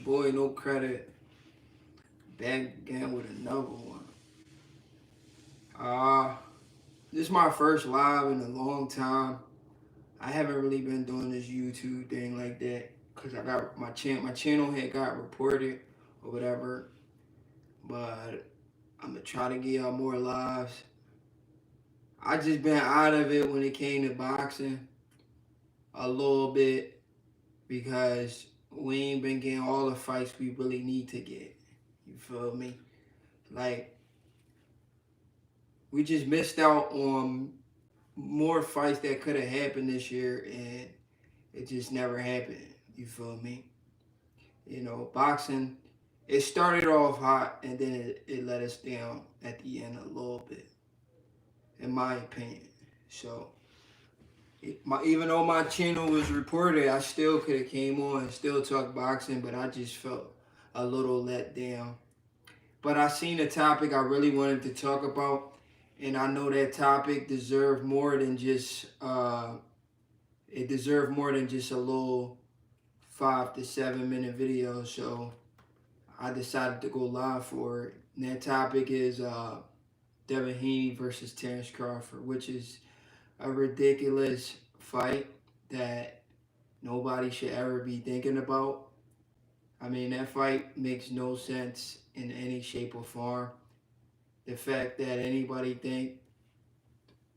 boy, no credit. Back again with another one. This is my first live in a long time. I haven't really been doing this YouTube thing like that because I got my channel had got reported or whatever. But I'm gonna try to get y'all more lives. I just been out of it when it came to boxing a little bit because we ain't been getting all the fights we really need to get. You feel me? Like, we just missed out on more fights that could have happened this year, and it just never happened. You feel me? You know, boxing, it started off hot, and then it let us down at the end a little bit, in my opinion. So, even though my channel was reported, I still could have came on and still talked boxing, but I just felt a little let down. But I seen a topic I really wanted to talk about, and I know that topic deserved more than just it deserved more than just a little 5 to 7 minute video. So I decided to go live for it. And that topic is Devin Haney versus Terence Crawford, which is a ridiculous fight that nobody should ever be thinking about. I mean, that fight makes no sense in any shape or form. The fact that anybody think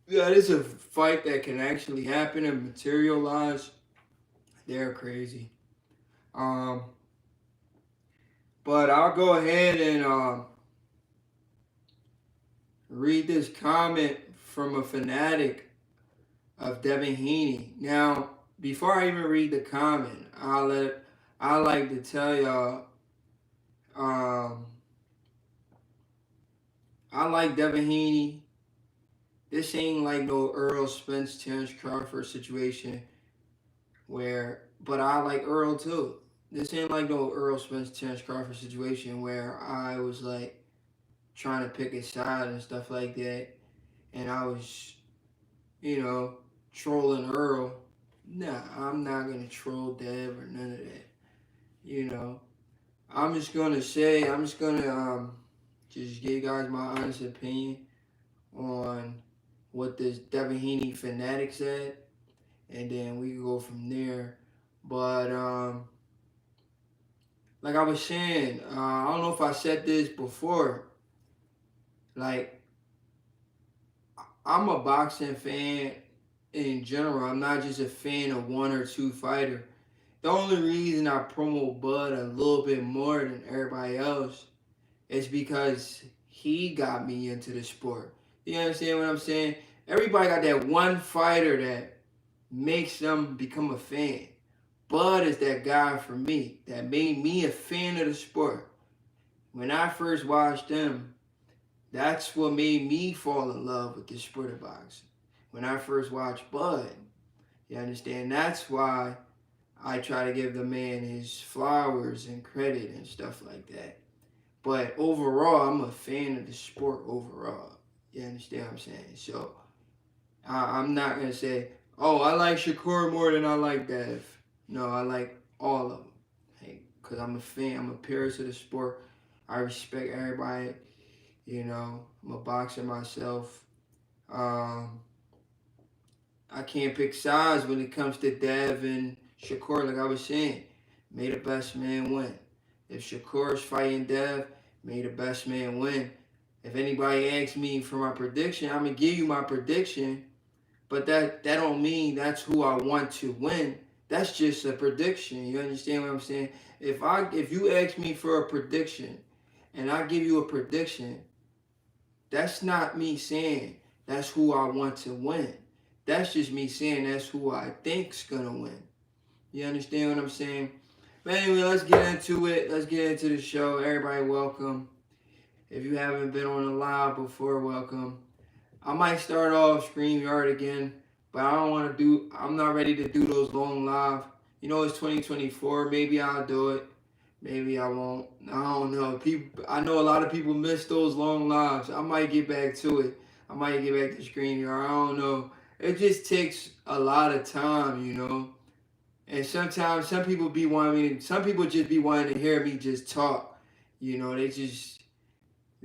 that it's a fight that can actually happen and materialize, they're crazy. But I'll go ahead and read this comment from a Fanatic of Devin Haney. Now, before I even read the comment, I like to tell y'all, I like Devin Haney. This ain't like no Earl Spence, Terence Crawford situation but I like Earl too. This ain't like no Earl Spence, Terence Crawford situation where I was like trying to pick a side and stuff like that, and I was, trolling Earl. Nah, I'm not gonna troll Dev or none of that. I'm just gonna just give you guys my honest opinion on what this Devin Haney Fanatic said, and then we can go from there. But like I was saying, I don't know if I said this before. Like, I'm a boxing fan in general. I'm not just a fan of one or two fighters. The only reason I promote Bud a little bit more than everybody else is because he got me into the sport. You understand what I'm saying? Everybody got that one fighter that makes them become a fan. Bud is that guy for me that made me a fan of the sport. When I first watched him, that's what made me fall in love with the sport of boxing. When I first watched Bud, you understand? That's why I try to give the man his flowers and credit and stuff like that. But overall, I'm a fan of the sport overall. You understand what I'm saying? So I'm not going to say, oh, I like Shakur more than I like Dev. No, I like all of them. Because I'm a fan. I'm a purist of the sport. I respect everybody. I'm a boxer myself. I can't pick sides when it comes to Dev and Shakur. Like I was saying, may the best man win. If Shakur's fighting Dev, may the best man win. If anybody asks me for my prediction, I'm going to give you my prediction. But that don't mean that's who I want to win. That's just a prediction. You understand what I'm saying? If you ask me for a prediction and I give you a prediction, that's not me saying that's who I want to win. That's just me saying that's who I think's gonna win. You understand what I'm saying? But anyway, let's get into it. Let's get into the show. Everybody, welcome. If you haven't been on a live before, welcome. I might start off StreamYard again, but I'm not ready to do those long live. It's 2024. Maybe I'll do it. Maybe I won't. I don't know. I know a lot of people miss those long lives. I might get back to it. I might get back to StreamYard. I don't know. It just takes a lot of time, And sometimes some people be wanting me. Some people just be wanting to hear me just talk. You know, they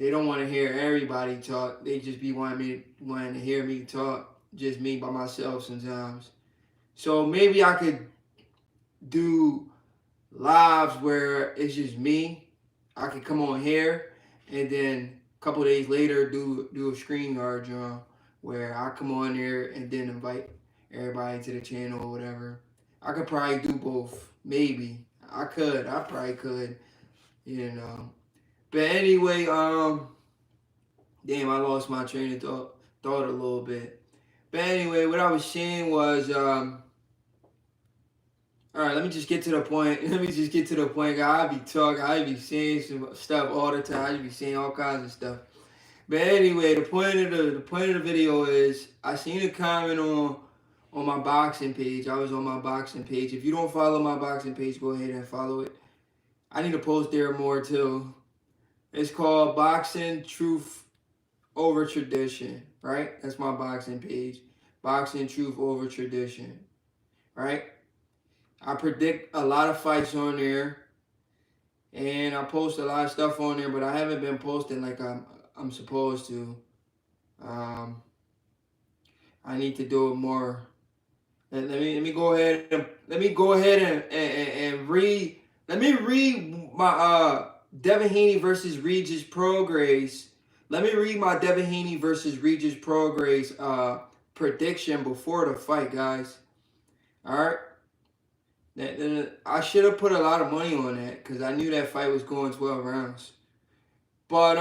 don't want to hear everybody talk. They just be wanting to hear me talk, just me by myself sometimes. So maybe I could do lives where it's just me. I could come on here, and then a couple days later do a screen guard drum where I come on there and then invite everybody to the channel or whatever. I could probably do both. Maybe I could. I probably could. You know. But anyway, damn, I lost my train of thought a little bit. But anyway, what I was saying was, all right, let me just get to the point. Let me just get to the point. I be talking, I be saying some stuff all the time. I be saying all kinds of stuff. But anyway, the point of the video is I seen a comment on my boxing page. I was on my boxing page. If you don't follow my boxing page, go ahead and follow it. I need to post there more too. It's called Boxing Truth Over Tradition, right? That's my boxing page. Boxing Truth Over Tradition, right? I predict a lot of fights on there, and I post a lot of stuff on there, but I haven't been posting like I'm supposed to. I need to do it more. Let me go ahead and read. Let me read my Devin Haney versus Regis Prograis. Let me read my Devin Haney versus Regis Prograis prediction before the fight, guys. All right. I should have put a lot of money on that because I knew that fight was going 12 rounds. But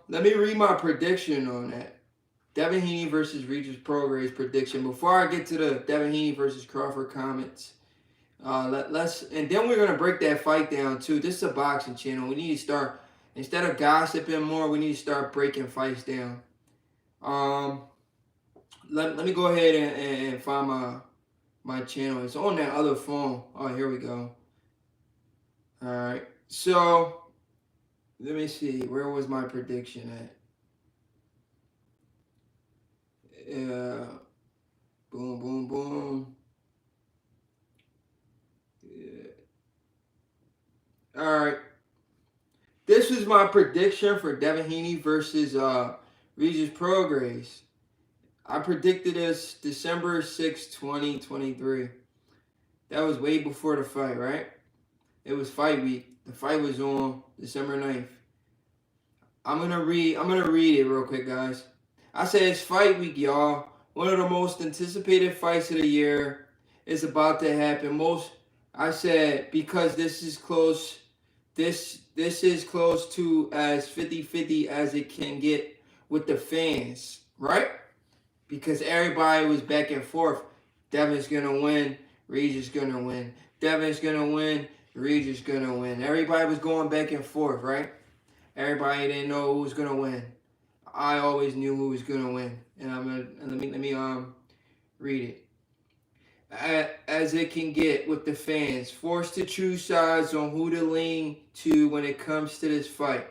let me read my prediction on that. Devin Haney versus Regis Prograis prediction. Before I get to the Devin Haney versus Crawford comments, let's and then we're gonna break that fight down too. This is a boxing channel. We need to start, instead of gossiping more, we need to start breaking fights down. Let me go ahead and find my channel. It's on that other phone. Oh, here we go. All right. So let me see. Where was my prediction at? Boom, boom, boom. Yeah. All right. This was my prediction for Devin Haney versus Regis Prograis. I predicted this December 6, 2023. That was way before the fight, right? It was fight week. The fight was on December 9th. I'm gonna read it real quick, guys. I said it's fight week, y'all. One of the most anticipated fights of the year is about to happen. I said because this is close. This is close to as 50-50 as it can get with the fans, right? Because everybody was back and forth. Devin's gonna win. Regis gonna win. Devin's gonna win. Regis gonna win. Everybody was going back and forth, right? Everybody didn't know who was gonna win. I always knew who was gonna win, and let me read it. As it can get with the fans, forced to choose sides on who to lean to when it comes to this fight.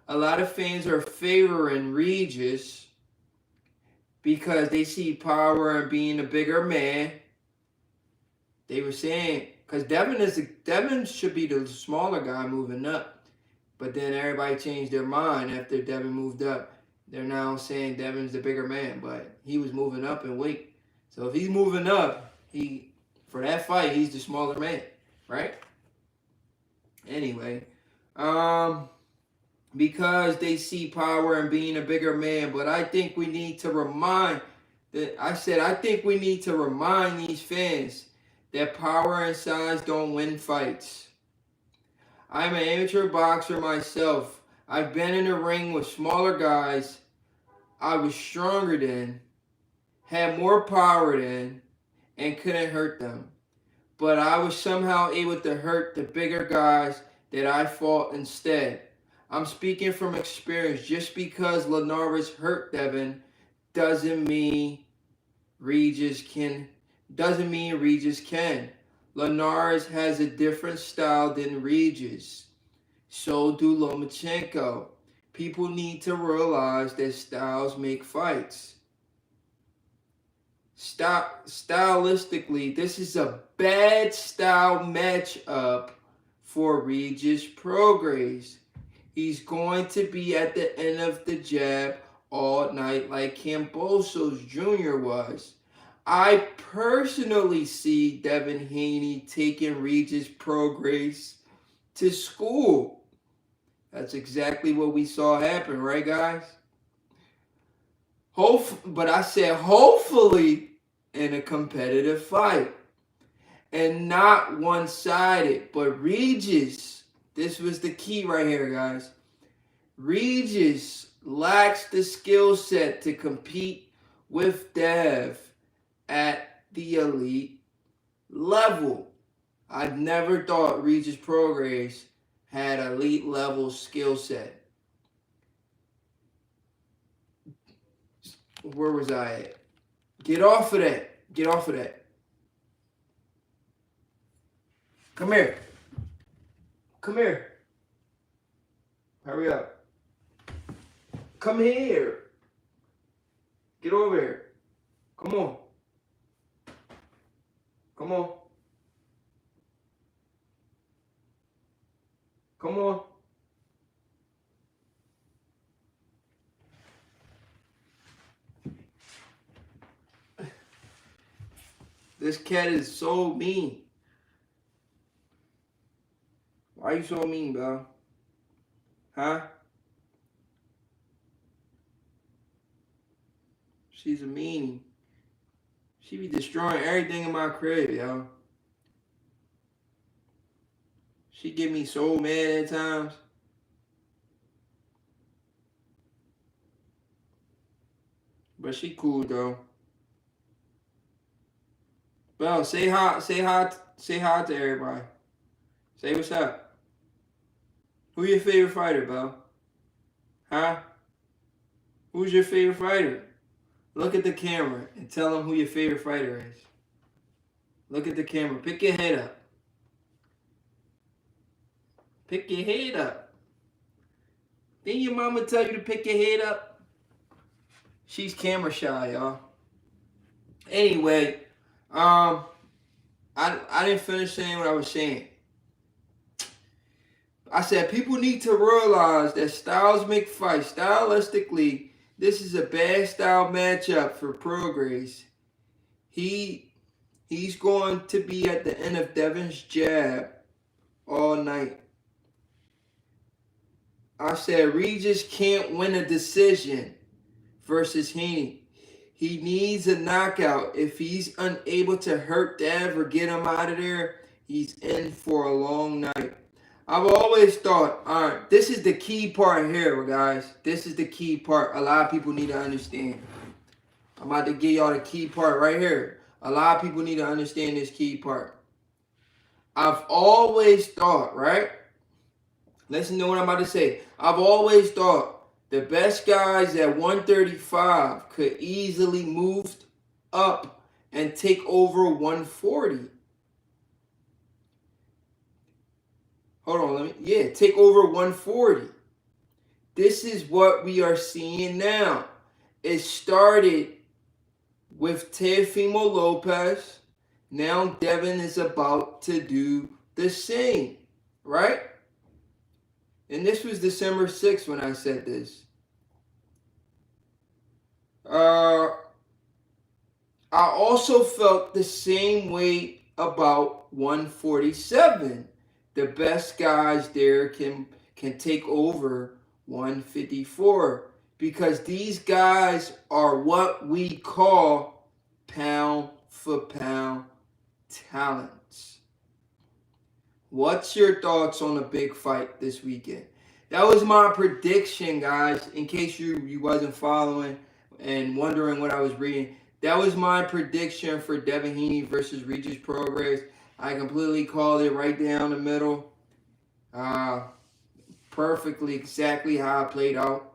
A lot of fans are favoring Regis because they see power in being a bigger man. They were saying because Devin should be the smaller guy moving up, but then everybody changed their mind after Devin moved up. They're now saying Devin's the bigger man, but he was moving up in weight. So if he's moving up, for that fight, he's the smaller man, right? Anyway, because they see power in being a bigger man, but I think we need to remind these fans that power and size don't win fights. I'm an amateur boxer myself. I've been in the ring with smaller guys I was stronger than, had more power than, and couldn't hurt them. But I was somehow able to hurt the bigger guys that I fought instead. I'm speaking from experience. Just because Linares hurt Devin doesn't mean Regis can. Linares has a different style than Regis. So do Lomachenko. People need to realize that styles make fights. stylistically, this is a bad style matchup for Regis Prograis. He's going to be at the end of the jab all night like Cambosos Jr. was. I personally see Devin Haney taking Regis Prograis to school. That's exactly what we saw happen, right, guys? But I said hopefully in a competitive fight and not one-sided. But Regis, this was the key right here, guys. Regis lacks the skill set to compete with Dev at the elite level. I've never thought Regis Prograis had elite level skill set. Where was I at? Get off of that. Get off of that. Come here. Come here. Hurry up. Come here. Get over here. Come on. Come on. Come on. This cat is so mean. Why are you so mean, bro? Huh? She's a meanie. She be destroying everything in my crib, yo. She get me so mad at times. But she cool though. Bell, say hi to everybody. Say what's up. Who your favorite fighter, Bell? Huh? Who's your favorite fighter? Look at the camera and tell them who your favorite fighter is. Look at the camera. Pick your head up. Pick your head up. Didn't your mama tell you to pick your head up? She's camera shy, y'all. Anyway, I didn't finish saying what I was saying. I said people need to realize that styles make fights. Stylistically, this is a bad style matchup for Prograis. He's going to be at the end of Devin's jab all night. I said Regis can't win a decision versus Haney. He needs a knockout. If he's unable to hurt Dev or get him out of there, he's in for a long night. I've always thought, all right, this is the key part here, guys. This is the key part a lot of people need to understand. I'm about to give y'all the key part right here. A lot of people need to understand this key part. I've always thought, right? Listen to what I'm about to say. I've always thought the best guys at 135 could easily move up and take over 140. Hold on, take over 140. This is what we are seeing now. It started with Teofimo Lopez. Now Devin is about to do the same, right? And this was December 6th when I said this. I also felt the same way about 147. The best guys there can take over 154 because these guys are what we call pound for pound talents. What's your thoughts on the big fight this weekend? That was my prediction, guys, in case you wasn't following and wondering what I was reading. That was my prediction for Devin Haney versus Regis Prograis. I completely called it right down the middle. Perfectly, exactly how it played out.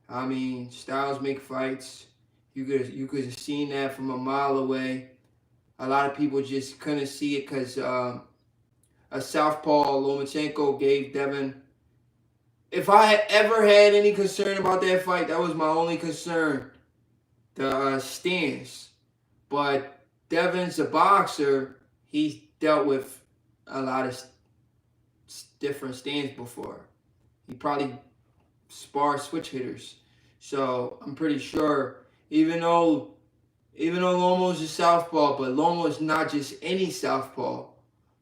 I mean, styles make fights. You could have seen that from a mile away. A lot of people just couldn't see it because a southpaw, Lomachenko, gave Devin. If I had ever had any concern about that fight, that was my only concern. The stance. But Devin's a boxer. He's dealt with a lot of different stands before. He probably sparred switch hitters. So I'm pretty sure, even though Lomo's a southpaw, but Lomo is not just any southpaw.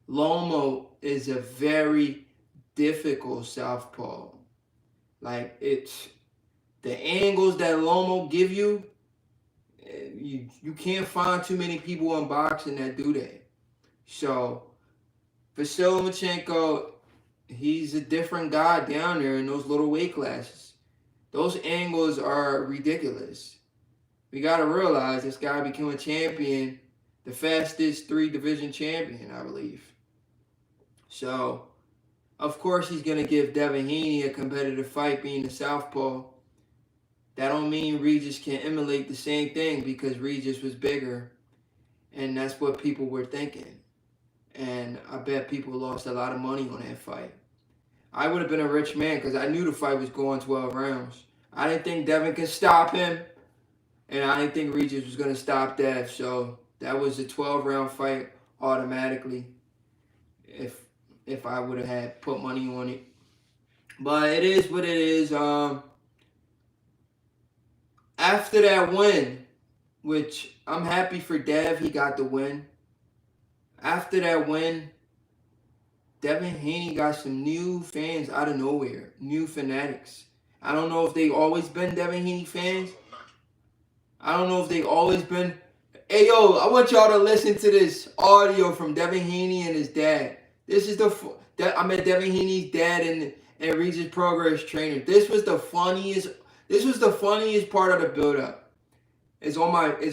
Lomo is a very difficult southpaw. Like, it's the angles that Lomo give you, you can't find too many people in boxing that do that. So Vasily Lomachenko, he's a different guy down there in those little weight classes. Those angles are ridiculous. We got to realize this guy became a champion, the fastest 3-division champion, I believe. So, of course, he's going to give Devin Haney a competitive fight being a southpaw. That don't mean Regis can emulate the same thing, because Regis was bigger, and that's what people were thinking. And I bet people lost a lot of money on that fight. I would have been a rich man because I knew the fight was going 12 rounds. I didn't think Devin could stop him, and I didn't think Regis was going to stop Dev. So that was a 12-round fight automatically if I would have had put money on it. But it is what it is. After that win, which I'm happy for Dev, he got the win. After that win, Devin Haney got some new fans out of nowhere, new fanatics. I don't know if they always been Devin Haney fans. I don't know if they always been. Hey, yo, I want y'all to listen to this audio from Devin Haney and his dad. This is I met Devin Haney's dad and Regis Prograis trainer. This was the funniest part of the build-up. It's on my My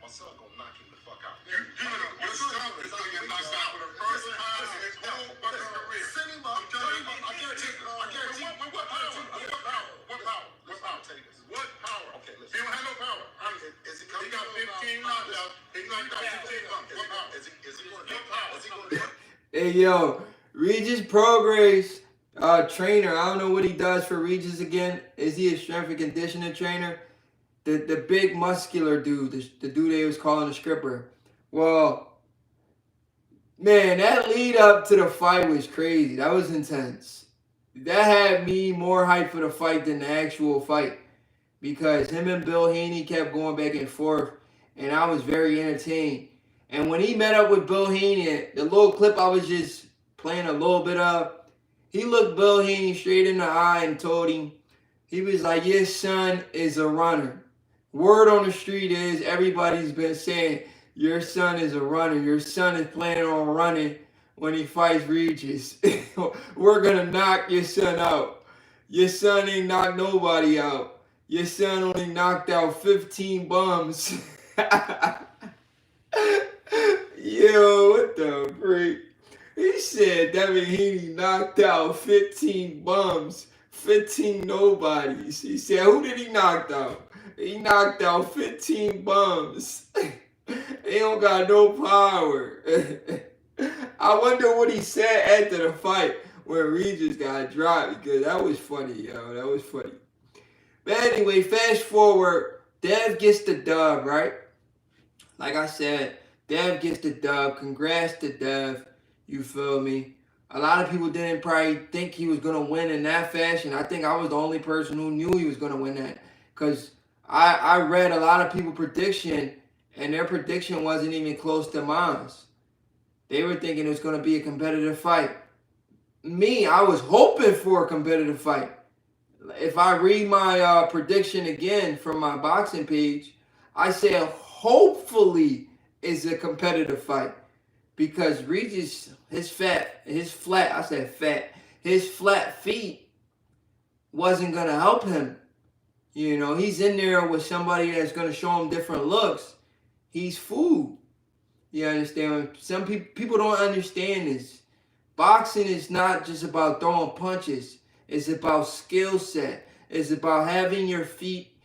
son gonna knock him the fuck out. Your son is gonna get knocked out for the first time in his whole fucking career. Send him up. I guarantee. What power? What power? Okay, listen. He don't have no power. He got 15 knockouts. He knocked out 15 bucks. What power? Is he gonna do it? Hey, yo, Regis Prograis, trainer. I don't know what he does for Regis again. Is he a strength and conditioning trainer? The big muscular dude, the dude they was calling the stripper. Well, man, that lead up to the fight was crazy. That was intense. That had me more hyped for the fight than the actual fight, because him and Bill Haney kept going back and forth, and I was very entertained. And when he met up with Bill Haney, the little clip I was just playing a little bit of, he looked Bill Haney straight in the eye and told him, he was like, your son is a runner. Word on the street is everybody's been saying, your son is a runner. Your son is planning on running when he fights Regis. We're going to knock your son out. Your son ain't knocked nobody out. Your son only knocked out 15 bums. Yo, what the freak? He said Devin Haney knocked out 15 bums, 15 nobodies. He said, who did he knock out? He knocked out 15 bums. He don't got no power. I wonder what he said after the fight when Regis got dropped, because that was funny, yo. That was funny. But anyway, fast forward, Dev gets the dub, right? Like I said, Dev gets the dub. Congrats to Dev. You feel me? A lot of people didn't probably think he was going to win in that fashion. I think I was the only person who knew he was going to win that, because I read a lot of people's prediction, and their prediction wasn't even close to mine. They were thinking it was going to be a competitive fight. Me, I was hoping for a competitive fight. If I read my prediction again from my boxing page, I said hopefully it's a competitive fight, because Regis, his flat feet wasn't going to help him. You know, he's in there with somebody that's going to show him different looks. He's food. You understand? Some people don't understand this. Boxing is not just about throwing punches. It's about skill set. It's about having your feet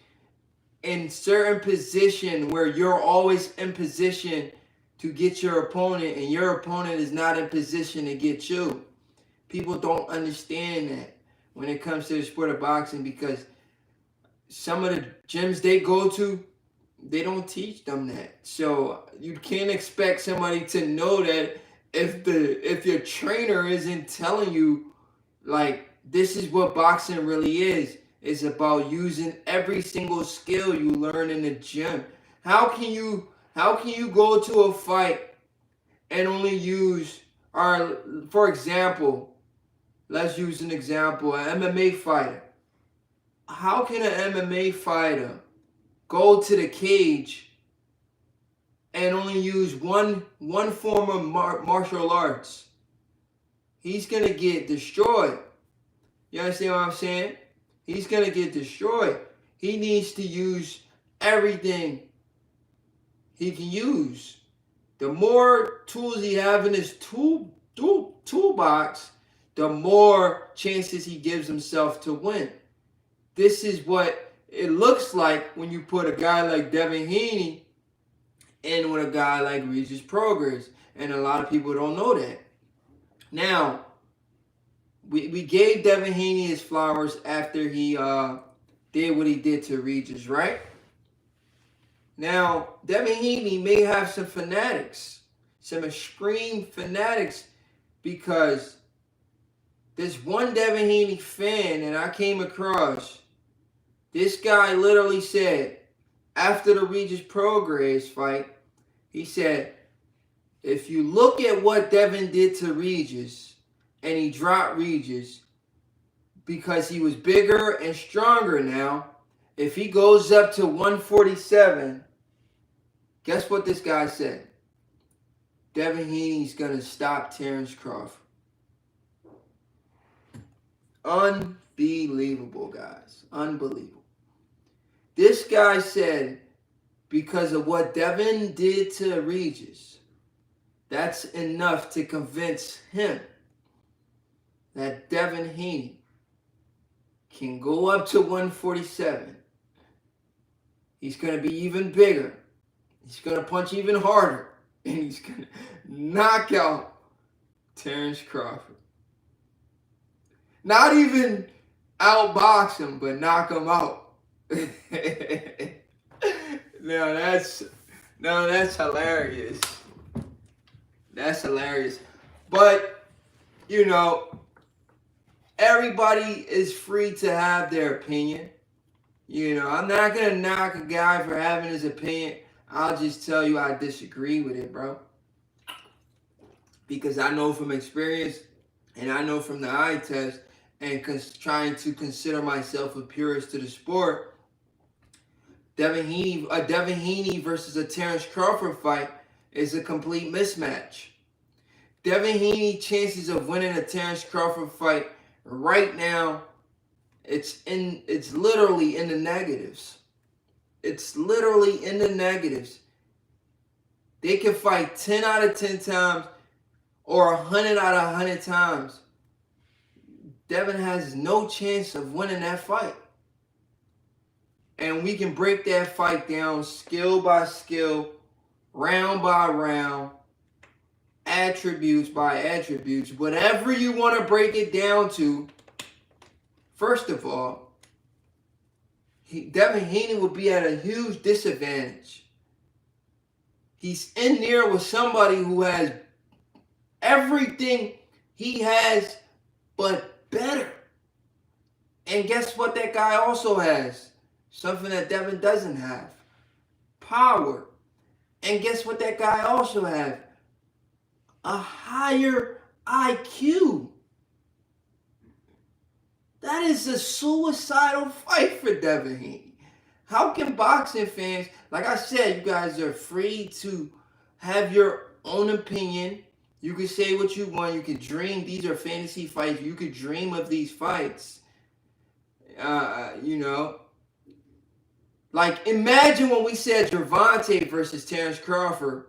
in certain position where you're always in position to get your opponent, and your opponent is not in position to get you. People don't understand that when it comes to the sport of boxing, because some of the gyms they go to, They don't teach them that. So you can't expect somebody to know that if your trainer isn't telling you, like, this is what boxing really is. It's about using every single skill you learn in the gym. How can you go to a fight and only use, or for example, let's use an example, an MMA fighter. How can an MMA fighter go to the cage and only use one form of martial arts? He's gonna get destroyed. You understand what I'm saying? He's gonna get destroyed. He needs to use everything he can use. The more tools he have in his toolbox, the more chances he gives himself to win. This is what it looks like when you put a guy like Devin Haney in with a guy like Regis Prograis. And a lot of people don't know that. Now, we gave Devin Haney his flowers after he did what he did to Regis, right? Now, Devin Haney may have some fanatics, some extreme fanatics, because this one Devin Haney fan that I came across, this guy literally said, after the Regis Prograis fight, he said, if you look at what Devin did to Regis, and he dropped Regis because he was bigger and stronger now, if he goes up to 147, guess what this guy said? Devin Haney's going to stop Terence Crawford. Unbelievable, guys. Unbelievable. This guy said, because of what Devin did to Regis, that's enough to convince him that Devin Haney can go up to 147. He's going to be even bigger. He's going to punch even harder. And he's going to knock out Terence Crawford. Not even outbox him, but knock him out. Now that's hilarious. That's hilarious. But, you know, everybody is free to have their opinion. You know, I'm not going to knock a guy for having his opinion. I'll just tell you I disagree with it, bro. Because I know from experience, and I know from the eye test, and trying to consider myself a purist to the sport, Devin Haney versus a Terence Crawford fight is a complete mismatch. Devin Haney's chances of winning a Terence Crawford fight right now, it's literally in the negatives. It's literally in the negatives. They can fight 10 out of 10 times or 100 out of 100 times. Devin has no chance of winning that fight. And we can break that fight down skill by skill, round by round, attributes by attributes, whatever you want to break it down to. First of all, Devin Haney will be at a huge disadvantage. He's in there with somebody who has everything he has, but better. And guess what that guy also has? Something that Devin doesn't have. Power. And guess what that guy also has? A higher IQ. That is a suicidal fight for Devin Haney. How can boxing fans, like I said, you guys are free to have your own opinion. You can say what you want. You can dream. These are fantasy fights. You could dream of these fights. You know. Like, imagine when we said Gervonta versus Terence Crawford.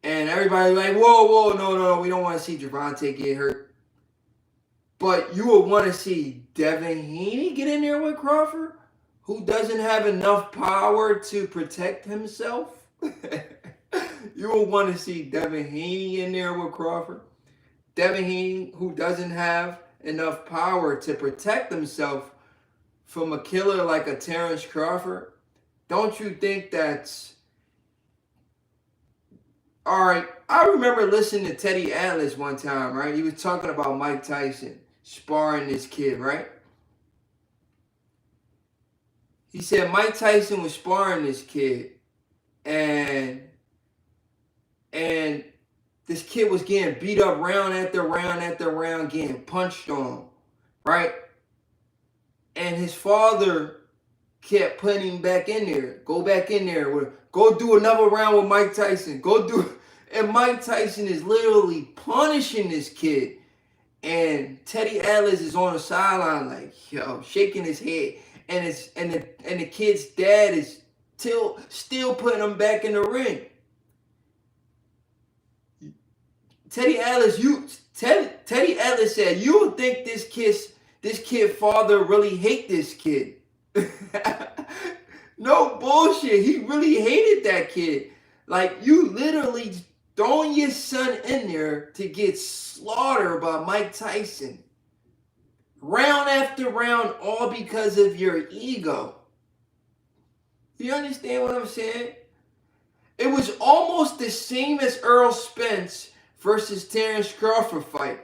And everybody was like, whoa, no, we don't want to see Gervonta get hurt. But you would want to see Devin Haney get in there with Crawford, who doesn't have enough power to protect himself. You would want to see Devin Haney in there with Crawford. Devin Haney, who doesn't have enough power to protect himself from a killer like a Terence Crawford. don't you think that's all right? I remember listening to Teddy Atlas one time, right? He was talking about Mike Tyson sparring this kid, right? He said Mike Tyson was sparring this kid, and this kid was getting beat up round after round after round, getting punched on, right? And his father kept putting him back in there. Go back in there. Go do another round with Mike Tyson. And Mike Tyson is literally punishing this kid. And Teddy Atlas is on the sideline like, yo, shaking his head. And the kid's dad is still putting him back in the ring. Teddy Atlas said, you would think this kid father really hate this kid. No bullshit. He really hated that kid. Like, you literally throwing your son in there to get slaughtered by Mike Tyson. Round after round, all because of your ego. Do you understand what I'm saying? It was almost the same as Errol Spence versus Terence Crawford fight.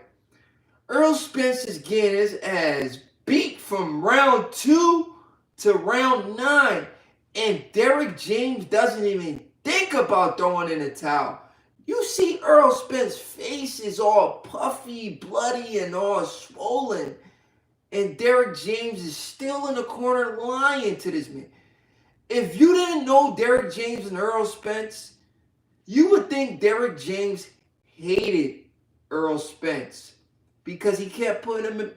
Errol Spence is getting his ass beat from round 2 to round 9. And Derrick James doesn't even think about throwing in the towel. You see Errol Spence's face is all puffy, bloody, and all swollen. And Derrick James is still in the corner lying to this man. If you didn't know Derrick James and Errol Spence, you would think Derrick James hated Errol Spence. Because he kept putting him in,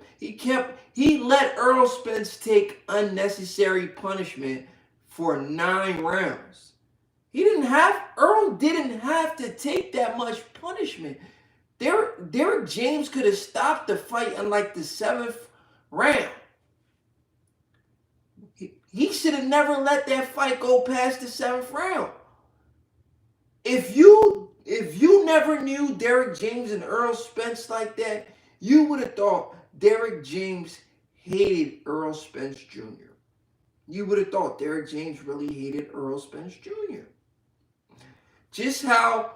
he let Errol Spence take unnecessary punishment for 9 rounds. Errol didn't have to take that much punishment. Derrick James could have stopped the fight in like the 7th round. He should have never let that fight go past the 7th round. If you never knew Derrick James and Errol Spence like that, you would have thought Derrick James hated Errol Spence Jr. You would have thought Derrick James really hated Errol Spence Jr. Just how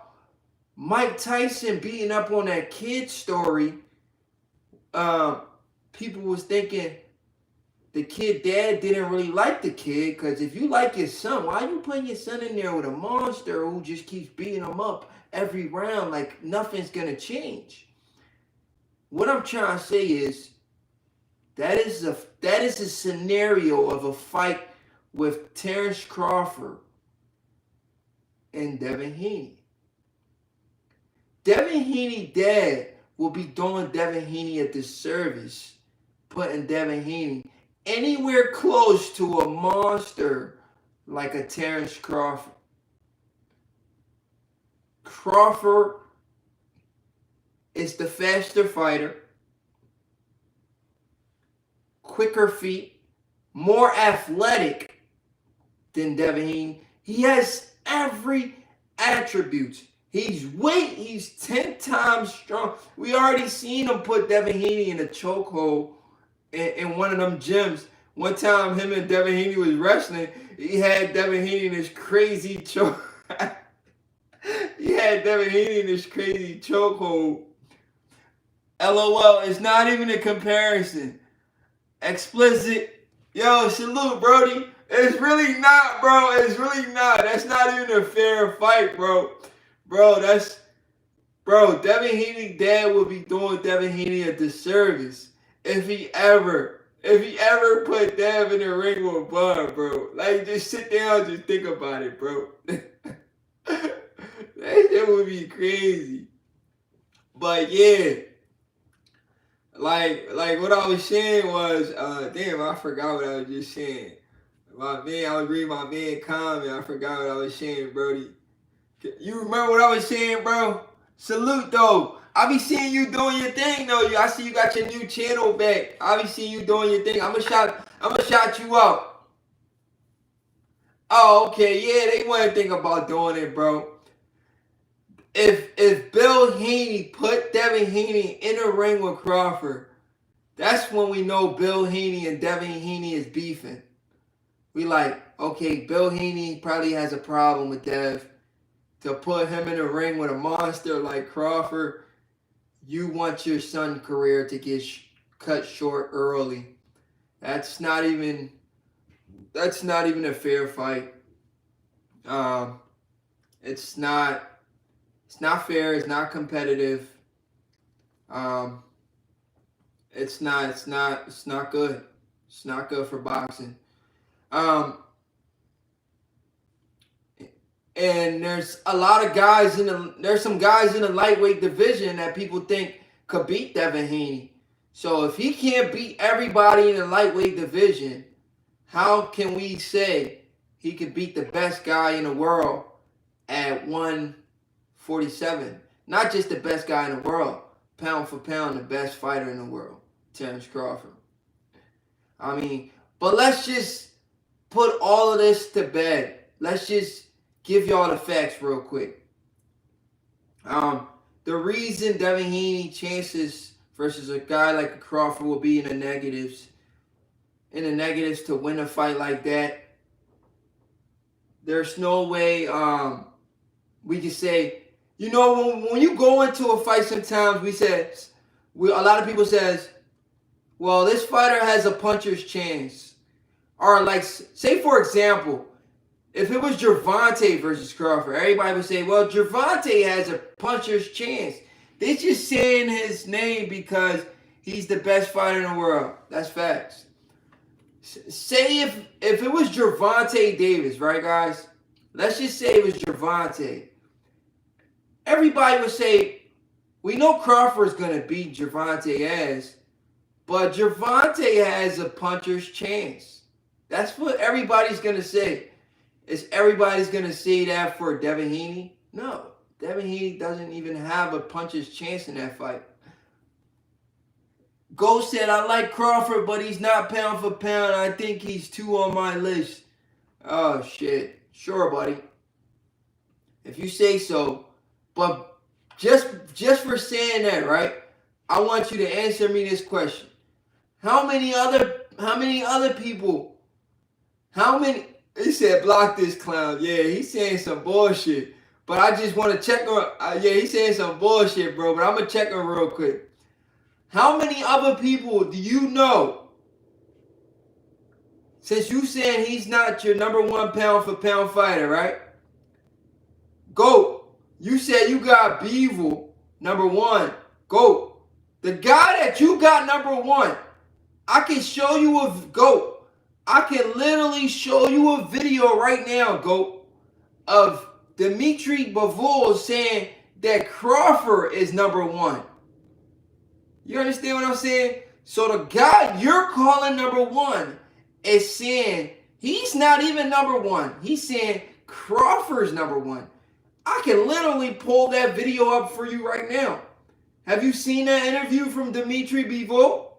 Mike Tyson beating up on that kid story, people was thinking the kid dad didn't really like the kid, because if you like your son, why are you putting your son in there with a monster who just keeps beating him up every round like nothing's going to change? What I'm trying to say is that is a scenario of a fight with Terence Crawford and Devin Haney. Devin Haney dad will be doing Devin Haney a disservice, putting Devin Haney anywhere close to a monster like a Terence Crawford. Crawford is the faster fighter, quicker feet, more athletic than Devin Haney. He has every attribute. He's 10 times strong. We already seen him put Devin Haney in a chokehold in one of them gyms. One time, him and Devin Haney was wrestling. He had Devin Haney in this crazy choke. He had Devin Haney in this crazy chokehold. LOL, it's not even a comparison. Explicit. Yo, salute, Brody. It's really not, bro. It's really not. That's not even a fair fight, bro. Devin Haney dad would be doing Devin Haney a disservice if he ever put Dev in the ring with Bud, bro. Like, just sit down, just think about it, bro. That shit would be crazy. But yeah, like what I was saying was, damn, I forgot what I was just saying. I was reading my man comment. I forgot what I was saying, Brody. You remember what I was saying, bro? Salute, though. I be seeing you doing your thing, though. I see you got your new channel back. I be seeing you doing your thing. I'm gonna shout you out. Oh, okay. Yeah, they wasn't thinking about doing it, bro. If Bill Haney put Devin Haney in a ring with Crawford, that's when we know Bill Haney and Devin Haney is beefing. we like, okay, Bill Haney probably has a problem with Dev. To put him in a ring with a monster like Crawford, you want your son's career to get cut short early. That's not even a fair fight. Um, it's not fair. It's not competitive. Um, it's not good. It's not good for boxing. Um, and there's a lot of guys there's some guys in the lightweight division that people think could beat Devin Haney. So if he can't beat everybody in the lightweight division, how can we say he could beat the best guy in the world at 147? Not just the best guy in the world, pound for pound, the best fighter in the world, Terence Crawford. I mean, but let's just put all of this to bed. Let's just give y'all the facts real quick. The reason Devin Haney chances versus a guy like Crawford will be in the negatives to win a fight like that. There's no way we can say, you know, when you go into a fight, sometimes a lot of people says, well, this fighter has a puncher's chance. Or like, say for example, if it was Gervonta versus Crawford, everybody would say, well, Gervonta has a puncher's chance. They're just saying his name because he's the best fighter in the world. That's facts. Say if it was Gervonta Davis, right, guys? Let's just say it was Gervonta. Everybody would say, we know Crawford's going to beat Gervonta ass, but Gervonta has a puncher's chance. That's what everybody's going to say. Is everybody's going to say that for Devin Haney? No. Devin Haney doesn't even have a puncher's chance in that fight. Ghost said, I like Crawford, but he's not pound for pound. I think he's 2 on my list. Oh, shit. Sure, buddy. If you say so. But just for saying that, right? I want you to answer me this question. How many other people? He said, block this clown. Yeah, he's saying some bullshit. But I just want to check on. Yeah, he's saying some bullshit, bro. But I'm going to check him real quick. How many other people do you know? Since you saying he's not your number 1 pound for pound fighter, right? Go. You said you got Beevil, number 1. Go. The guy that you got number 1, I can show you I can literally show you a video right now, of Dimitri Bivol saying that Crawford is number 1. You understand what I'm saying? So the guy you're calling number 1 is saying he's not even number 1. He's saying Crawford's number 1. I can literally pull that video up for you right now. Have you seen that interview from Dimitri Bivol?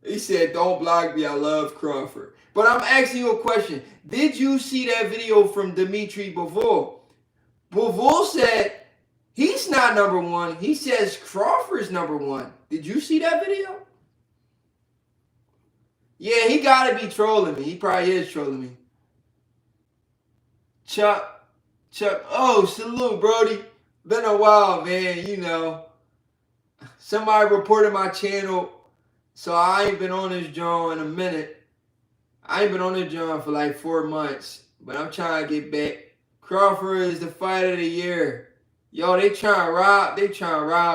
He said, don't block me, I love Crawford. But I'm asking you a question. Did you see that video from Dimitri Bivol? Bivol said he's not number 1. He says Crawford's number 1. Did you see that video? Yeah, he got to be trolling me. He probably is trolling me. Chuck, oh, salute, Brody. Been a while, man, you know. Somebody reported my channel, so I ain't been on this joint in a minute. I ain't been on this joint for like 4 months, but I'm trying to get back. Crawford is the fight of the year. Yo, they trying to rob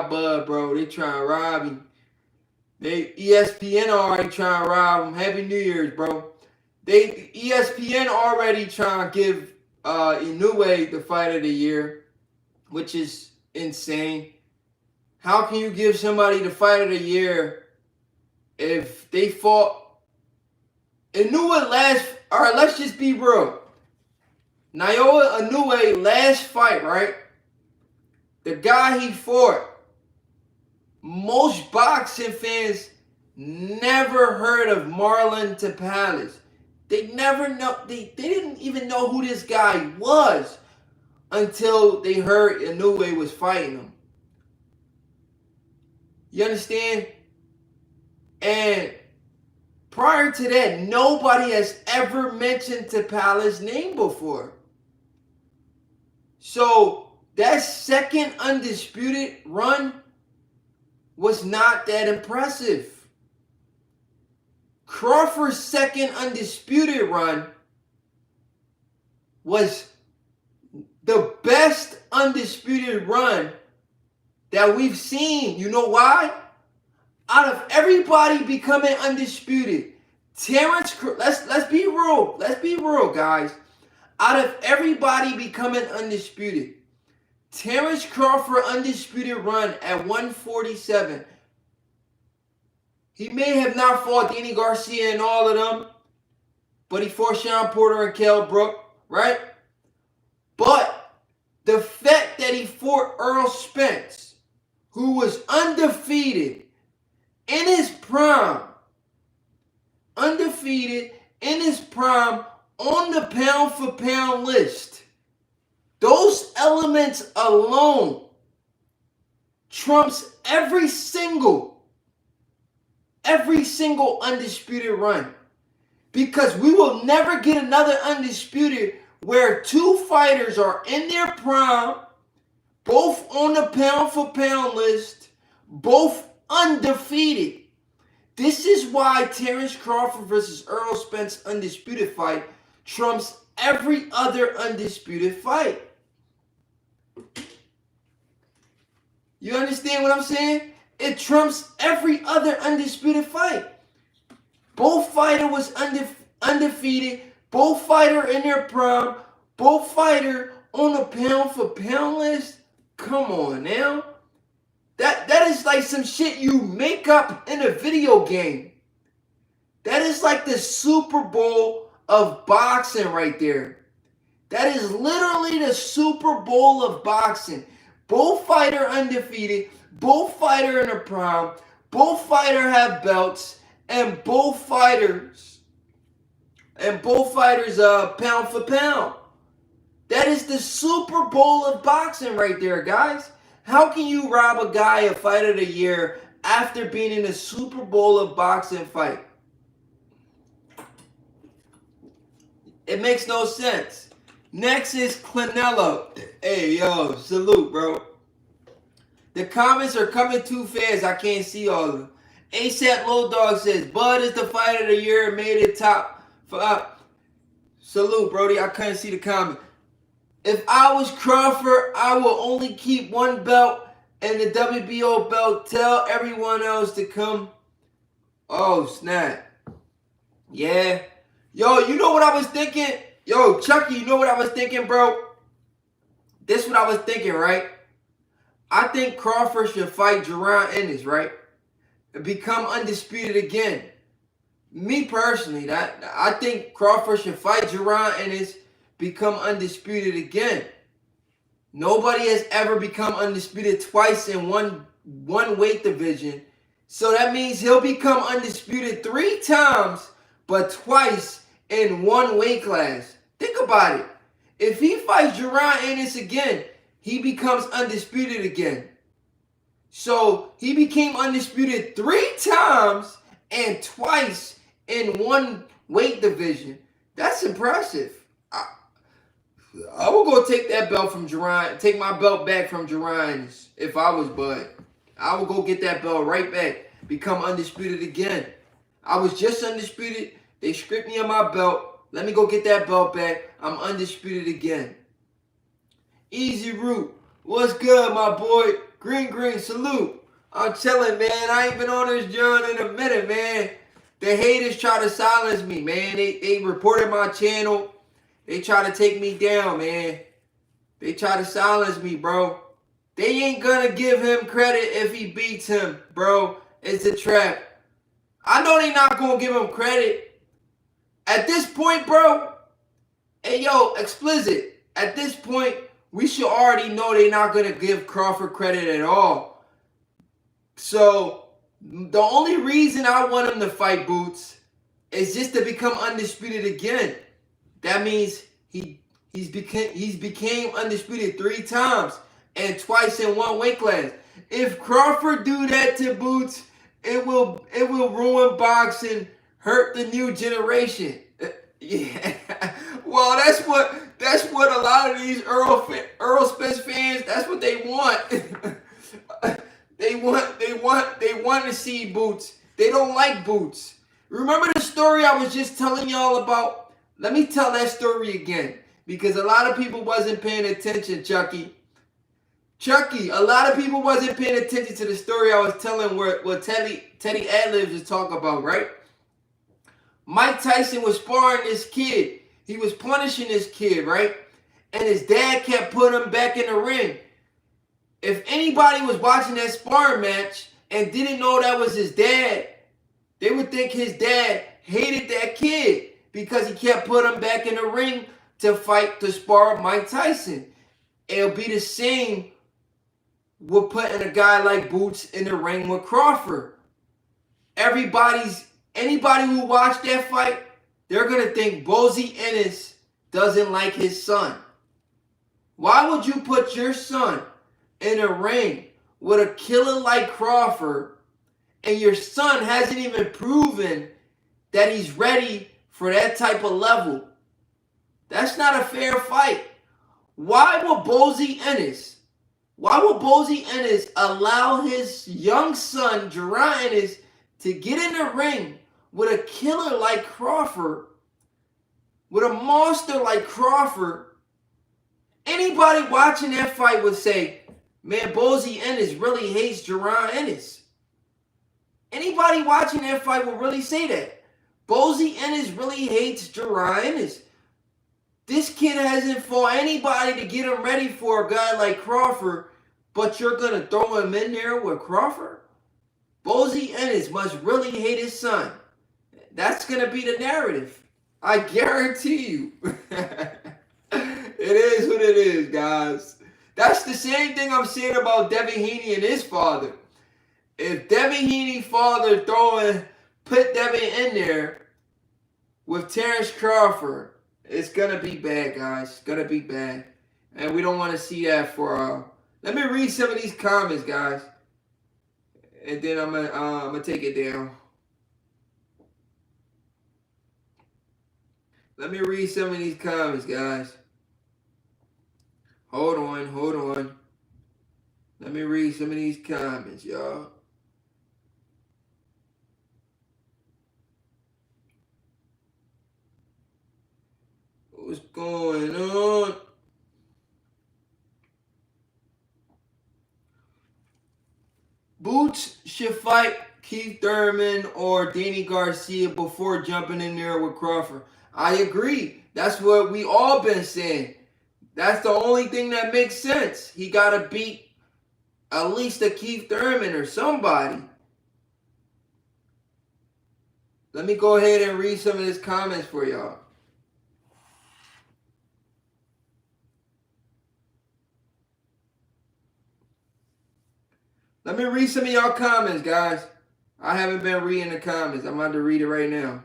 Bud, bro. They trying to rob him. ESPN already trying to rob him. Happy New Year's, bro. ESPN already trying to give Inoue the fight of the year, which is insane. How can you give somebody the fight of the year if they fought Inoue all right, let's just be real. Naoya Inoue last fight, right? The guy he fought, most boxing fans never heard of Marlon Tapales. They didn't even know who this guy was until they heard Inoue was fighting him. You understand? And Prior to that, nobody has ever mentioned Tapala's name before. So that second undisputed run was not that impressive. Crawford's second undisputed run was the best undisputed run that we've seen. You know why? Out of everybody becoming undisputed, Terence, let's be real. Let's be real, guys. Out of everybody becoming undisputed, Terence Crawford undisputed run at 147. He may have not fought Danny Garcia and all of them, but he fought Sean Porter and Kell Brook, right? But the fact that he fought Errol Spence, who was undefeated in his prime, undefeated in his prime on the pound-for-pound list, those elements alone trumps every single undisputed run. Because we will never get another undisputed where two fighters are in their prime, both on the pound-for-pound list, both undefeated. This is why Terence Crawford versus Errol Spence undisputed fight trumps every other undisputed fight. You understand what I'm saying? It trumps every other undisputed fight. Both fighter was undefeated. Both fighter in their prime. Both fighter on the pound-for-pound list. Come on now. That is like some shit you make up in a video game. That is like the Super Bowl of boxing right there. That is literally the Super Bowl of boxing. Both fighter undefeated. Both fighter in a prime. Both fighter have belts. And both fighters pound for pound. That is the Super Bowl of boxing right there, guys. How can you rob a guy a fight of the year after being in a Super Bowl of boxing fight? It makes no sense. Next is Canelo. Hey, yo, salute, bro. The comments are coming too fast. I can't see all of them. ASAP Low Dog says, Bud is the fight of the year and made it top 5. Salute, Brody. I couldn't see the comment. If I was Crawford, I will only keep one belt and the WBO belt. Tell everyone else to come. Oh, snap. Yeah. Yo, you know what I was thinking? Yo, Chucky, you know what I was thinking, bro? This is what I was thinking, right? I think Crawford should fight Jaron Ennis, right? And become undisputed again. Me personally, I think Crawford should fight Jaron Ennis, become undisputed again. Nobody has ever become undisputed twice in one weight division. So that means he'll become undisputed 3 times, but twice in one weight class. Think about it. If he fights Jaron Ennis again, he becomes undisputed again. So he became undisputed 3 times and twice in one weight division. That's impressive. I will go take that belt from Jaron, take my belt back from Jaron if I was Bud. I will go get that belt right back, become undisputed again. I was just undisputed. They stripped me of my belt. Let me go get that belt back. I'm undisputed again. Easy Root. What's good, my boy? Green, salute. I'm telling, man, I ain't been on this journey in a minute, man. The haters try to silence me, man. They reported my channel. They try to take me down, man. They try to silence me, bro. They ain't gonna give him credit if he beats him, bro. It's a trap. I know they not gonna give him credit. At this point, bro, hey, yo, explicit. At this point, we should already know they're not gonna give Crawford credit at all. So, the only reason I want him to fight Boots is just to become undisputed again. That means he's became undisputed 3 times and twice in one weight class. If Crawford do that to Boots, it will ruin boxing hurt the new generation. Yeah. Well, that's what a lot of these Earl Spence fans, that's what they want. They want to see Boots. They don't like Boots. Remember the story I was just telling y'all about? Let me tell that story again, because a lot of people wasn't paying attention, Chucky. A lot of people wasn't paying attention to the story I was telling where Teddy Adlibs was talking about, right? Mike Tyson was sparring this kid. He was punishing this kid, right? And his dad kept putting him back in the ring. If anybody was watching that sparring match and didn't know that was his dad, they would think his dad hated that kid because he kept putting him back in the ring to fight, to spar Mike Tyson. It'll be the same with putting a guy like Boots in the ring with Crawford. Anybody who watched that fight, they're going to think Bozy Ennis doesn't like his son. Why would you put your son in a ring with a killer like Crawford and your son hasn't even proven that he's ready for that type of level? That's not a fair fight. Why would Bozy Ennis allow his young son, Jerron Ennis, to get in the ring with a killer like Crawford, with a monster like Crawford? Anybody watching that fight would say, man, Bozy Ennis really hates Jerron Ennis. Anybody watching that fight would really say that. Bozy Ennis really hates Jerron Ennis. This kid hasn't fought anybody to get him ready for a guy like Crawford, but you're going to throw him in there with Crawford? Bozy Ennis must really hate his son. That's going to be the narrative. I guarantee you. It is what it is, guys. That's the same thing I'm saying about Devin Haney and his father. If Devin Haney's father put Devin in there with Terence Crawford, it's going to be bad, guys. It's going to be bad. And we don't want to see that for... Let me read some of these comments, guys. And then I'm gonna take it down. Let me read some of these comments, guys. Hold on. Let me read some of these comments, y'all. What's going on? Boots should fight Keith Thurman or Danny Garcia before jumping in there with Crawford. I agree. That's what we all been saying. That's the only thing that makes sense. He got to beat at least a Keith Thurman or somebody. Let me go ahead and read some of his comments for y'all. Let me read some of y'all comments, guys. I haven't been reading the comments. I'm about to read it right now.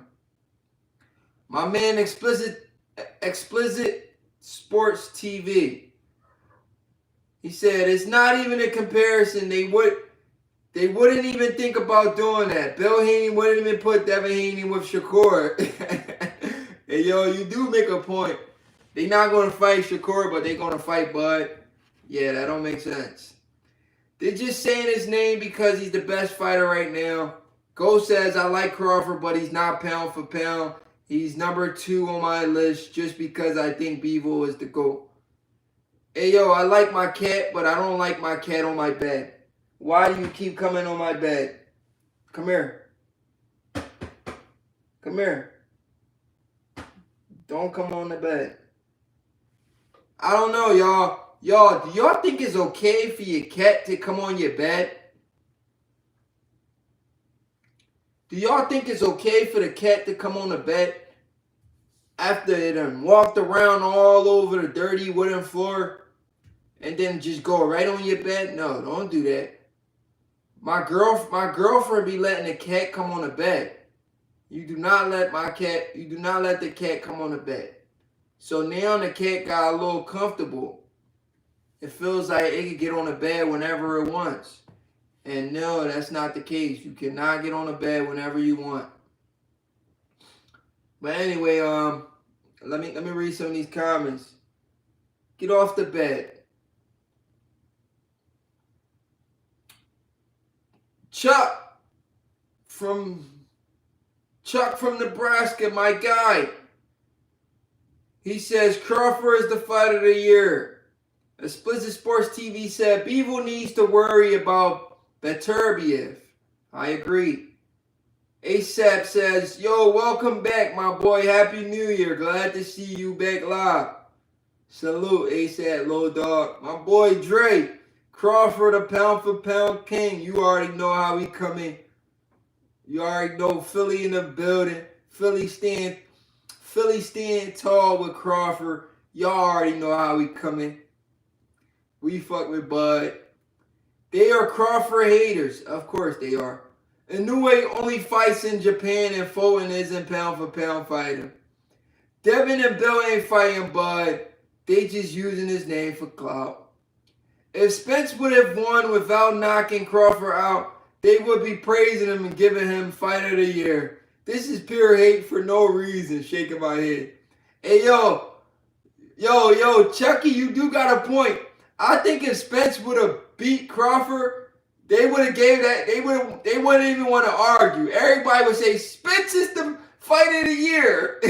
My man Explicit Sports TV. He said, it's not even a comparison. They wouldn't even think about doing that. Bill Haney wouldn't even put Devin Haney with Shakur. Hey, yo, you do make a point. They're not going to fight Shakur, but they're going to fight Bud. Yeah, that don't make sense. They're just saying his name because he's the best fighter right now. Ghost says, I like Crawford, but he's not pound for pound. He's number 2 on my list just because I think Bevo is the GOAT. Hey, yo, I like my cat, but I don't like my cat on my bed. Why do you keep coming on my bed? Come here. Come here. Don't come on the bed. I don't know, y'all. Y'all, do y'all think it's okay for your cat to come on your bed? Do y'all think it's okay for the cat to come on the bed after it done walked around all over the dirty wooden floor and then just go right on your bed? No, don't do that. My girlfriend be letting the cat come on the bed. You do not let the cat come on the bed. So now the cat got a little comfortable. It feels like it can get on the bed whenever it wants. And no, that's not the case. You cannot get on the bed whenever you want. But anyway, let me read some of these comments. Get off the bed. Chuck from Nebraska, my guy. He says Crawford is the fight of the year. Explicit Sports TV said Bevel needs to worry about Beterbiev. I agree. ASAP says, yo, welcome back, my boy. Happy New Year. Glad to see you back live. Salute, ASAP, low dog. My boy Dre. Crawford, a pound for pound king. You already know how we come in. You already know Philly in the building. Philly stand tall with Crawford. Y'all already know how we come in. We fuck with Bud. They are Crawford haters. Of course they are. Inoue only fights in Japan and Foden isn't pound for pound fighter. Devin and Bill ain't fighting Bud. They just using his name for clout. If Spence would have won without knocking Crawford out, they would be praising him and giving him fight of the year. This is pure hate for no reason. Shaking my head. Hey, yo, Chucky, you do got a point. I think if Spence would have beat Crawford, they would have gave that. They wouldn't even want to argue. Everybody would say Spence is the fight of the year.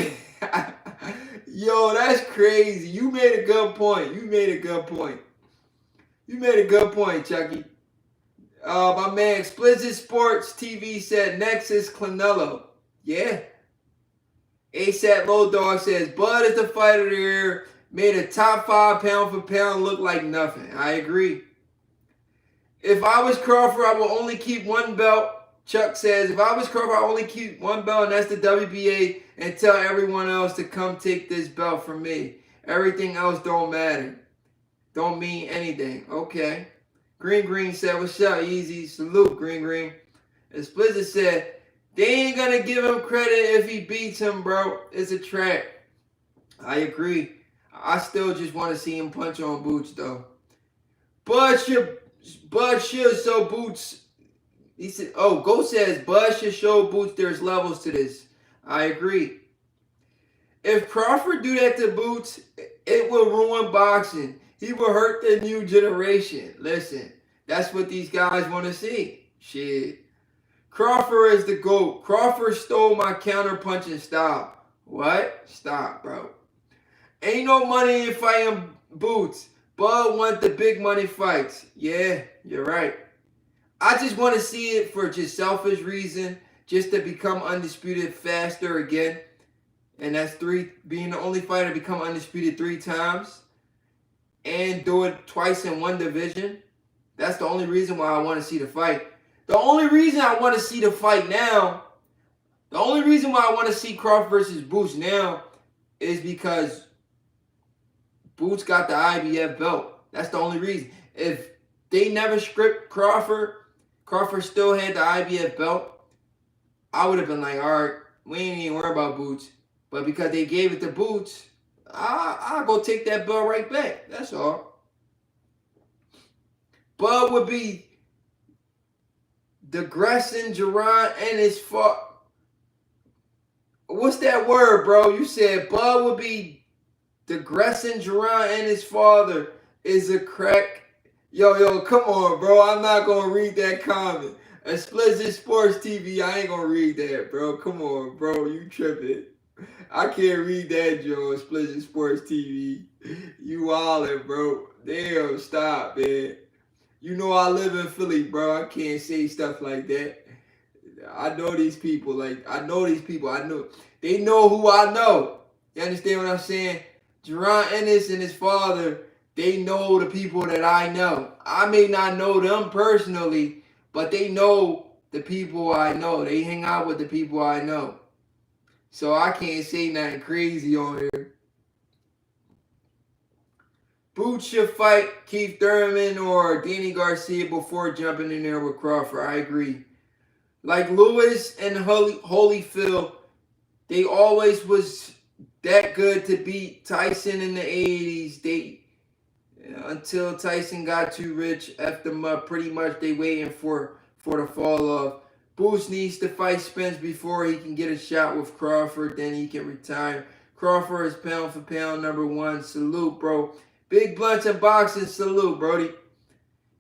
Yo, that's crazy. You made a good point. You made a good point, Chucky. My man, Explicit Sports TV said next is Canelo. Yeah. ASAP Low Dog says Bud is the fight of the year. Made a top 5 pound for pound look like nothing. I agree. If I was Crawford, I would only keep one belt. Chuck says, if I was Crawford, I would only keep one belt, and that's the WBA, and tell everyone else to come take this belt from me. Everything else don't matter. Don't mean anything. Okay. Green said, what's up, Easy? Salute, Green. Explicit said, they ain't going to give him credit if he beats him, bro. It's a trap. I agree. I still just want to see him punch on Boots, though. Bud should show Boots. He said, Go says, Bud should show Boots there's levels to this. I agree. If Crawford do that to Boots, it will ruin boxing. He will hurt the new generation. Listen, that's what these guys want to see. Shit. Crawford is the GOAT. Crawford stole my counter-punching style. What? Stop, bro. Ain't no money in fighting Boots. Bud want the big money fights. Yeah, you're right. I just want to see it for just selfish reason, just to become undisputed faster again. And that's being the only fighter to become undisputed 3 times. And do it twice in one division. That's the only reason why I want to see the fight. The only reason I want to see the fight now, the only reason why I want to see Crawford versus Boots now is because Boots got the IBF belt. That's the only reason. If they never script Crawford still had the IBF belt, I would have been like, all right, we ain't even worry about Boots. But because they gave it to Boots, I'll go take that belt right back. That's all. Bud would be digressing Gerard and his fault. What's that word, bro? You said Bud would be digressing Gerard and his father is a crack. Yo, come on, bro. I'm not going to read that comment. Explicit Sports TV, I ain't going to read that, bro. Come on, bro. You tripping. I can't read that, Joe. Explicit Sports TV. You wildin', bro. Damn, stop, man. You know I live in Philly, bro. I can't say stuff like that. I know these people. I know they know who I know. You understand what I'm saying? Jerron Ennis and his father, they know the people that I know. I may not know them personally, but they know the people I know. They hang out with the people I know. So I can't say nothing crazy on here. Boots should fight Keith Thurman or Danny Garcia before jumping in there with Crawford. I agree. Like Lewis and Holyfield, they always was that good to beat Tyson in the 80s. Until Tyson got too rich, effed them up. Pretty much they waiting for the fall off. Boots needs to fight Spence before he can get a shot with Crawford. Then he can retire. Crawford is pound for pound #1. Salute, bro. Big blunts and boxing. Salute, Brody.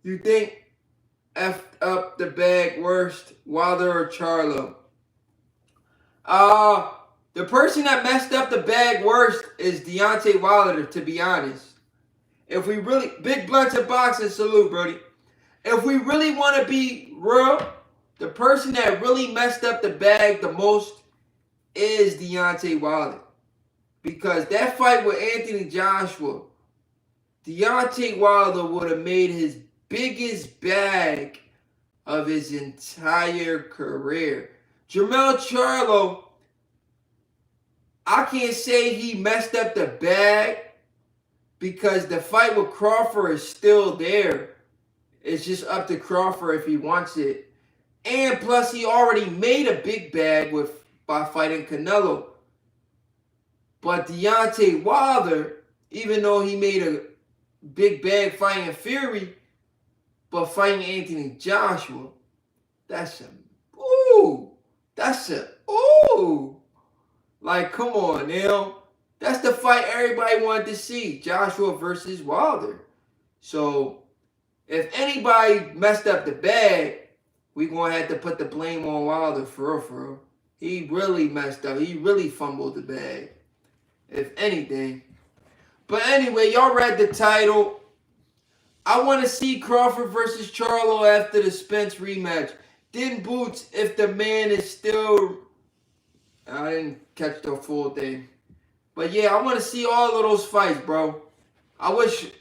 You think effed up the bag worst, Wilder or Charlo? The person that messed up the bag worst is Deontay Wilder, to be honest. If we really, big blunts and boxing, salute, Brody. If we really want to be real, the person that really messed up the bag the most is Deontay Wilder. Because that fight with Anthony Joshua, Deontay Wilder would have made his biggest bag of his entire career. Jermell Charlo, I can't say he messed up the bag because the fight with Crawford is still there. It's just up to Crawford if he wants it. And plus, he already made a big bag by fighting Canelo. But Deontay Wilder, even though he made a big bag fighting Fury, but fighting Anthony Joshua, like, come on now. That's the fight everybody wanted to see, Joshua versus Wilder. So, if anybody messed up the bag, we're going to have to put the blame on Wilder for real. He really messed up. He really fumbled the bag, if anything. But anyway, y'all read the title. I want to see Crawford versus Charlo after the Spence rematch. Then Boots, if the man is still... I didn't catch the full thing. But yeah, I want to see all of those fights, bro. I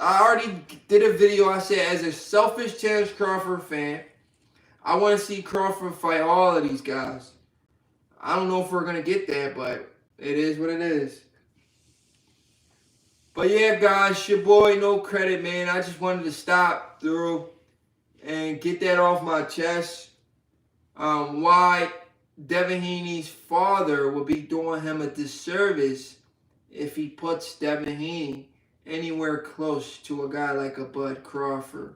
already did a video. I said, as a selfish Terence Crawford fan, I want to see Crawford fight all of these guys. I don't know if we're going to get there, but it is what it is. But yeah, guys, your boy, no credit, man. I just wanted to stop through and get that off my chest. Why Devin Haney's father will be doing him a disservice if he puts Devin Haney anywhere close to a guy like a Bud Crawford.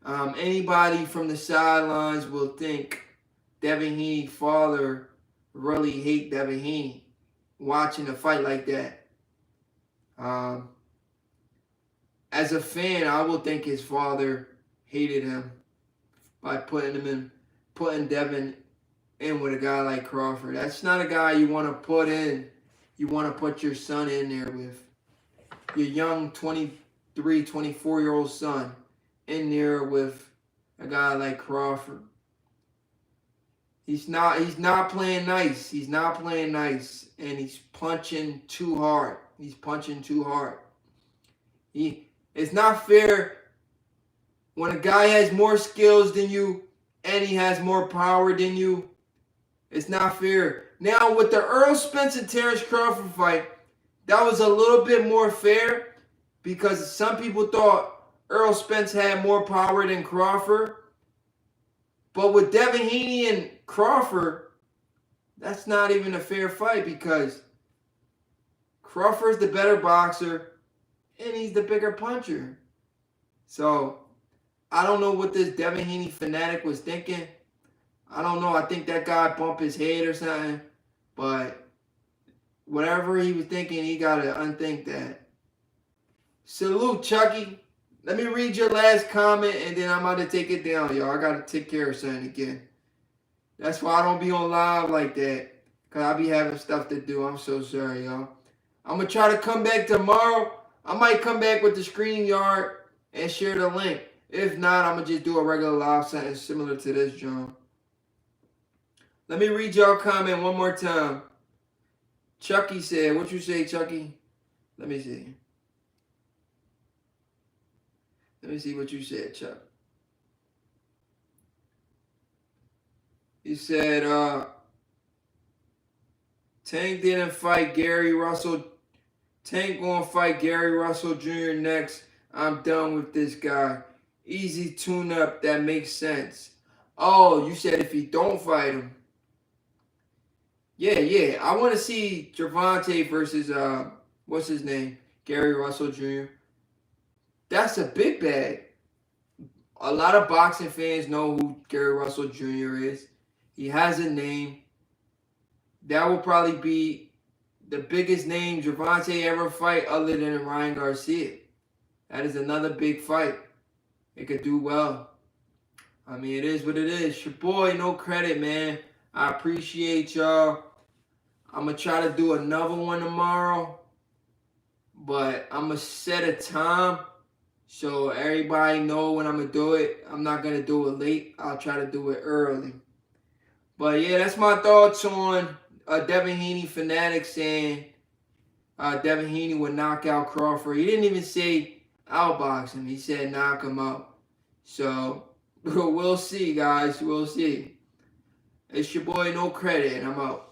Anybody from the sidelines will think Devin Haney's father really hate Devin Haney watching a fight like that. As a fan, I will think his father hated him by putting Devin in with a guy like Crawford. That's not a guy you want to put in. You want to put your son in there with. Your young 23, 24-year-old son in there with a guy like Crawford. He's not playing nice. He's not playing nice. And he's punching too hard. It's not fair when a guy has more skills than you and he has more power than you. It's not fair. Now, with the Errol Spence and Terence Crawford fight, that was a little bit more fair because some people thought Errol Spence had more power than Crawford. But with Devin Haney and Crawford, that's not even a fair fight because Crawford's the better boxer and he's the bigger puncher. So, I don't know what this Devin Haney fanatic was thinking. I don't know. I think that guy bumped his head or something. But whatever he was thinking, he got to unthink that. Salute, Chucky. Let me read your last comment, and then I'm about to take it down, y'all. I got to take care of something again. That's why I don't be on live like that, because I be having stuff to do. I'm so sorry, y'all. I'm going to try to come back tomorrow. I might come back with the StreamYard and share the link. If not, I'm going to just do a regular live something similar to this, John. Let me read y'all comment one more time. Chucky said, what you say, Chucky? Let me see. Let me see what you said, Chuck. He said, Tank didn't fight Gary Russell. Tank gonna fight Gary Russell Jr. next. I'm done with this guy. Easy tune-up, that makes sense. Oh, you said if he don't fight him. Yeah. I want to see Gervonta versus, what's his name? Gary Russell Jr. That's a big bag. A lot of boxing fans know who Gary Russell Jr. is. He has a name. That will probably be the biggest name Gervonta ever fight other than Ryan Garcia. That is another big fight. It could do well. I mean, it is what it is. Your boy, no credit, man. I appreciate y'all. I'm going to try to do another one tomorrow. But I'm going to set a time so everybody know when I'm going to do it. I'm not going to do it late. I'll try to do it early. But yeah, that's my thoughts on Devin Haney Fanatic saying Devin Haney would knock out Crawford. He didn't even say outbox him. He said knock him out. So we'll see, guys. We'll see. It's your boy, No Credit, and I'm out.